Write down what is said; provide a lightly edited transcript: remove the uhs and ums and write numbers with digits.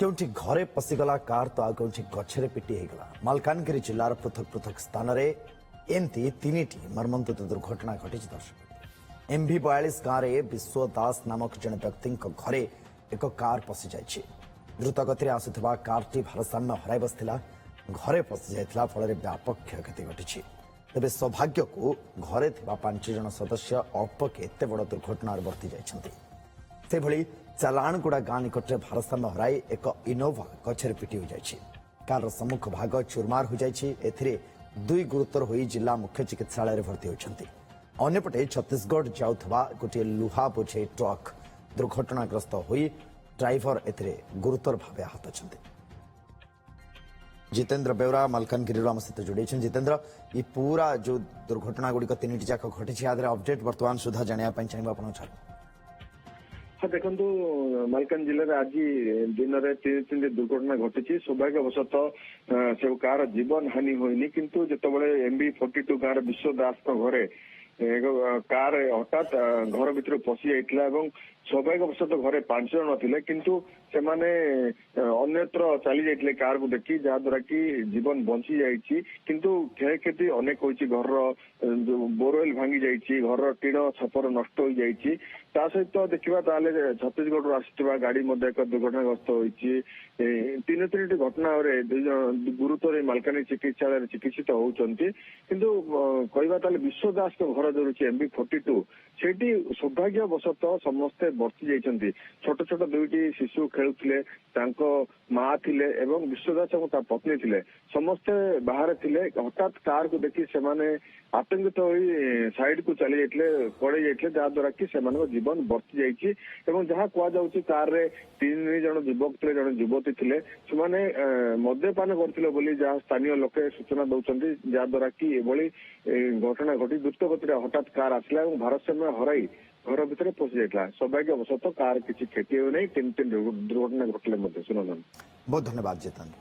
क्योंकि घरे पशिगला कार तो आउे गछरे पिटी होगा मालकानगिरी जिलार पृथक पृथक स्थान में एमती तीन मर्मन्तुद दुर्घटना घटी दर्शक एमभी 42 गांव में विश्व दास नामक जड़े व्यक्ति घरे एक कार पशि जाइए द्रुत गति आसुवा कारटी भारसाम्य हर बसला घरे पशि जाता फल व्यापक क्षयक्षति घटी तेज सौभाग्य को घरे 5 जन सदस्य अल्पके एत बड़ दुर्घटना बर्ती जाती चालाणगुड़ा गां निकट में भारसाम्य हराई एक इनोवा गछरे पिटी हो जाइए कार सम्मुख भाग चुरमार हो जाइए दुई गुरुतर हो जिला मुख्य चिकित्सालय भर्ती होती अंपटे छत्तीसगढ़ जाऊा गोटे लुहा बोझे ट्रक दुर्घटनाग्रस्त हो ड्राइवर गुरुतर भाव आहत अच्छा जितेंद्र बेउरा मलकानगिरी आम सहित जोड़ी जितेंद्र ये पूरा जो दुर्घटना गुड़िक तीन जाक घटी अपडेट बर्तमान सुधा जानापी चाहिए आप हाँ देखु मालकान जिले आज दिन में तीन दुर्घटना घटी सौभाग्यवशत से कार जीवन हानि होनी किंतु जितेबाला MB42 गाँव विश्व दास घरे कार हठात घर भीतर पशि जाइए सौभाग्यवशत घरे 5 जन थे किंतु से अन्यत्र चली जाते कार को देखी जहाद्वारा कि जीवन बंची जाइए किंतु क्षयक्षति अनेक होती घर बोरवेल भांगी जाइए घर टीण छपर नष्ट हो जाइए सहित देखा छत्तीसगढ़ आसुवा गाड़ी एक दुर्घटनाग्रस्त होती तीन घटना गुरुतर मालकानी चिकित्सालय चिकित्सित होती किंतु कहवा विश्व दास घर जो रही MB42 सेठी सौभाग्यवशत समस्ते बर्ती जाइए छोट छोट दुईटी शिशु खेलुले माँ थिले एवं विश्वदास और पत्नी थिले समस्ते बाहर थिले हठात कार को देखी से आतंकित हो साइड को चली जाते पड़े जाते जहाद्वारा कि जीवन बर्ती जाइए जहाँ कहुच्छी कार रे 3 जन युवक थे जन युवती थे से मद्यपान करते जहाँ स्थानीय लोके सूचना दौरान जहाद्वारा कि घटना घटी द्रुत गति हठात कार आसला और भारसाम्य हराई घर भितर पशि जाता सौभाग्यवशत कार किसी क्षति हो नहीं तीन दुर्घटना घटले सुनंदन बहुत धन्यवाद जितेंद्र।